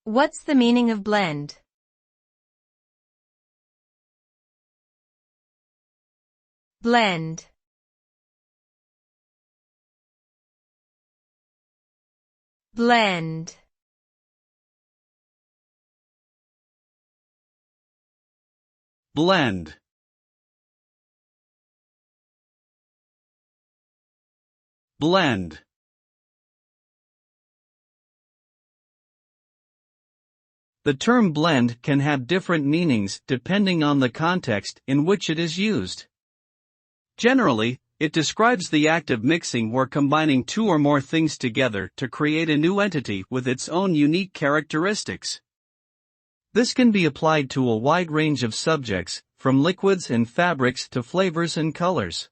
What's the meaning of blend? Blend. Blend. Blend. Blend. The term blend can have different meanings depending on the context in which it is used. Generally, it describes the act of mixing or combining two or more things together to create a new entity with its own unique characteristics. This can be applied to a wide range of subjects, from liquids and fabrics to flavors and colors.